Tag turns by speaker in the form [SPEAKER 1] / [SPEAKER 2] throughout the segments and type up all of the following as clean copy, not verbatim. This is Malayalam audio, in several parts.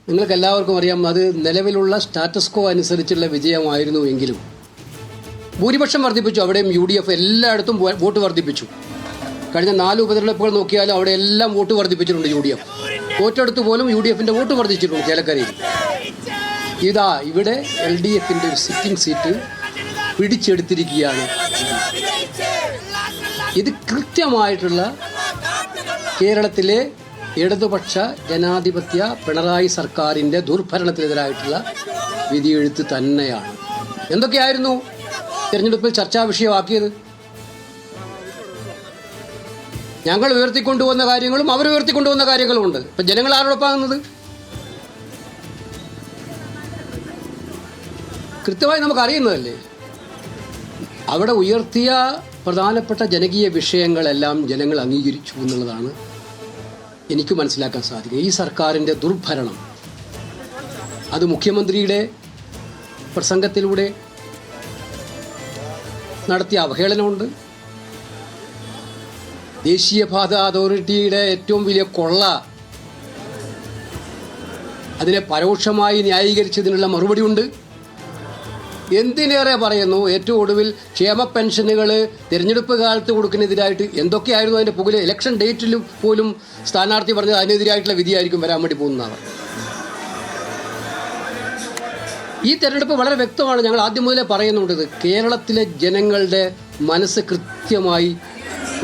[SPEAKER 1] നിങ്ങൾക്ക് എല്ലാവർക്കും അറിയാം, അത് നിലവിലുള്ള സ്റ്റാറ്റസ് കോ അനുസരിച്ചുള്ള വിജയമായിരുന്നു എങ്കിലും ഭൂരിപക്ഷം വർദ്ധിപ്പിച്ചു. അവിടെയും UDF എല്ലായിടത്തും വോട്ട് വർദ്ധിപ്പിച്ചു. കഴിഞ്ഞ 4 ഉപതെരഞ്ഞെടുപ്പുകൾ നോക്കിയാലും അവിടെ എല്ലാം വോട്ട് വർദ്ധിപ്പിച്ചിട്ടുണ്ട് UDF. തോറ്റെടുത്ത് പോലും UDFന്റെ വോട്ട് വർദ്ധിച്ചിട്ടുണ്ട് ചേലക്കരയിൽ. ഇതാ ഇവിടെ LDFന്റെ ഒരു സിറ്റിംഗ് സീറ്റ് പിടിച്ചെടുത്തിരിക്കുകയാണ്. ഇത് കൃത്യമായിട്ടുള്ള കേരളത്തിലെ ഇടതുപക്ഷ ജനാധിപത്യ പിണറായി സർക്കാരിൻ്റെ ദുർഭരണത്തിനെതിരായിട്ടുള്ള വിധിയെഴുത്ത് തന്നെയാണ്. എന്തൊക്കെയായിരുന്നു തിരഞ്ഞെടുപ്പിൽ ചർച്ചാ വിഷയമാക്കിയത്? ഞങ്ങൾ ഉയർത്തിക്കൊണ്ടുവന്ന കാര്യങ്ങളും അവർ ഉയർത്തിക്കൊണ്ടുവന്ന കാര്യങ്ങളുമുണ്ട്. ഇപ്പം ജനങ്ങൾ ആരോടൊപ്പാകുന്നത് കൃത്യമായി നമുക്കറിയുന്നതല്ലേ. അവിടെ ഉയർത്തിയ പ്രധാനപ്പെട്ട ജനകീയ വിഷയങ്ങളെല്ലാം ജനങ്ങൾ അംഗീകരിച്ചു എന്നുള്ളതാണ് എനിക്ക് മനസ്സിലാക്കാൻ സാധിക്കുക. ഈ സർക്കാരിൻ്റെ ദുർഭരണം അത് മുഖ്യമന്ത്രിയുടെ പ്രസംഗത്തിലൂടെ നടത്തിയ അവഹേളനമുണ്ട്. ദേശീയപാത അതോറിറ്റിയുടെ ഏറ്റവും വലിയ കൊള്ള, അതിനെ പരോക്ഷമായി ന്യായീകരിച്ചതിനുള്ള മറുപടിയുണ്ട്. എന്തിനേറെ പറയുന്നു, ഏറ്റവും ഒടുവിൽ ക്ഷേമ പെൻഷനുകൾ തിരഞ്ഞെടുപ്പ് കാലത്ത് കൊടുക്കുന്നതിനെതിരായിട്ട് എന്തൊക്കെയായിരുന്നു അതിൻ്റെ പുകല്. ഇലക്ഷൻ ഡേറ്റിൽ പോലും സ്ഥാനാർത്ഥി പറഞ്ഞത് അതിനെതിരായിട്ടുള്ള വിധിയായിരിക്കും വരാൻ വേണ്ടി പോകുന്നതാണ്. ഈ തെരഞ്ഞെടുപ്പ് വളരെ വ്യക്തമാണ്. ഞങ്ങൾ ആദ്യം മുതലേ പറയുന്നുണ്ട്, ഇത് കേരളത്തിലെ ജനങ്ങളുടെ മനസ്സ് കൃത്യമായി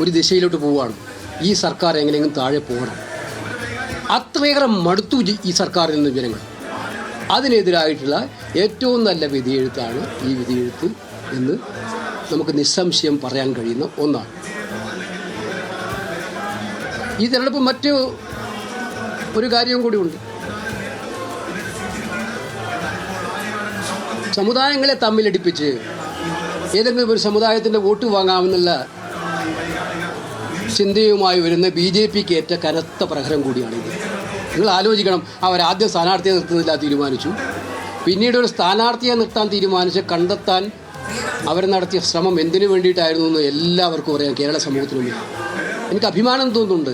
[SPEAKER 1] ഒരു ദിശയിലോട്ട് പോവുകയാണ്. ഈ സർക്കാർ എങ്ങനെയെങ്കിലും താഴെ പോകണം. അത്രയേറെ മടുത്തു ഈ സർക്കാരിൽ നിന്ന് ജനങ്ങൾ. അതിനെതിരായിട്ടുള്ള ഏറ്റവും നല്ല വിധിയെഴുത്താണ് ഈ വിധിയെഴുത്ത് എന്ന് നമുക്ക് നിസ്സംശയം പറയാൻ കഴിയുന്ന ഒന്നാണ്. ഈ തെരഞ്ഞെടുപ്പ് മറ്റ് ഒരു കാര്യവും കൂടിയുണ്ട്. സമുദായങ്ങളെ തമ്മിലടിപ്പിച്ച് ഏതെങ്കിലും ഒരു സമുദായത്തിൻ്റെ വോട്ട് വാങ്ങാമെന്നുള്ള ചിന്തയുമായി വരുന്ന BJPക്ക് ഏറ്റ കനത്ത പ്രഹരം കൂടിയാണിത്. നിങ്ങൾ ആലോചിക്കണം, അവരാദ്യം സ്ഥാനാർത്ഥിയെ നിർത്തുന്നില്ല തീരുമാനിച്ചു, പിന്നീട് ഒരു സ്ഥാനാർത്ഥിയെ നിർത്താൻ തീരുമാനിച്ച് കണ്ടെത്താൻ അവർ നടത്തിയ ശ്രമം എന്തിനു വേണ്ടിയിട്ടായിരുന്നു എന്ന് എല്ലാവർക്കും അറിയാം. കേരള സമൂഹത്തിന് മുന്നിൽ എനിക്ക് അഭിമാനം തോന്നുന്നുണ്ട്.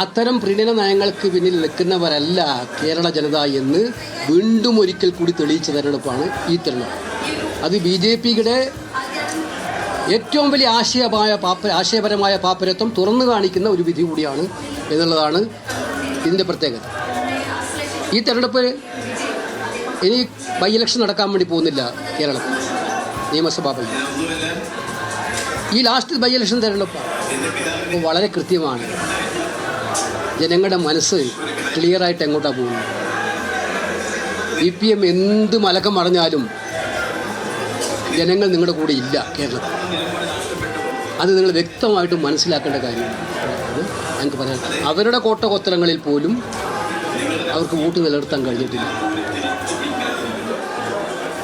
[SPEAKER 1] അത്തരം പ്രീണന നയങ്ങൾക്ക് പിന്നിൽ നിൽക്കുന്നവരല്ല കേരള ജനത എന്ന് വീണ്ടും ഒരിക്കൽ കൂടി തെളിയിച്ച തെരഞ്ഞെടുപ്പാണ് ഈ തെരഞ്ഞെടുപ്പ്. അത് BJPയുടെ ഏറ്റവും വലിയ ആശയപരമായ പാപ്പരത്വം തുറന്നു കാണിക്കുന്ന ഒരു വിധി കൂടിയാണ് എന്നുള്ളതാണ് ഇതിൻ്റെ പ്രത്യേകത. ഈ തെരഞ്ഞെടുപ്പ് ഇനി ബൈ ഇലക്ഷൻ നടക്കാൻ വേണ്ടി പോകുന്നില്ല കേരളത്തിൽ നിയമസഭാ ബൈ. ഈ ലാസ്റ്റ് ബൈ ഇലക്ഷൻ തെരഞ്ഞെടുപ്പാണ്. അപ്പോൾ വളരെ കൃത്യമാണ് ജനങ്ങളുടെ മനസ്സ് ക്ലിയറായിട്ട് എങ്ങോട്ടാണ് പോകുന്നത്. CPM എന്ത് മലക്കം മറിഞ്ഞാലും ജനങ്ങൾ നിങ്ങളുടെ കൂടെ ഇല്ല കേരളത്തിൽ. അത് നിങ്ങൾ വ്യക്തമായിട്ട് മനസ്സിലാക്കേണ്ട കാര്യമാണ്. ഞങ്ങൾക്ക് പറയാം, അവരുടെ കോട്ടകൊത്തരങ്ങളിൽ പോലും അവർക്ക് വോട്ട് നിലനിർത്താൻ കഴിഞ്ഞിട്ടില്ല.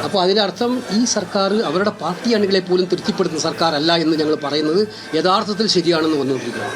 [SPEAKER 1] അപ്പോൾ അതിനർത്ഥം ഈ സർക്കാർ അവരുടെ പാർട്ടി അണികളെ പോലും തൃപ്തിപ്പെടുത്തുന്ന സർക്കാരല്ല എന്ന് ഞങ്ങൾ പറയുന്നത് യഥാർത്ഥത്തിൽ ശരിയാണെന്ന് വന്നുകൊണ്ടിരിക്കുകയാണ്.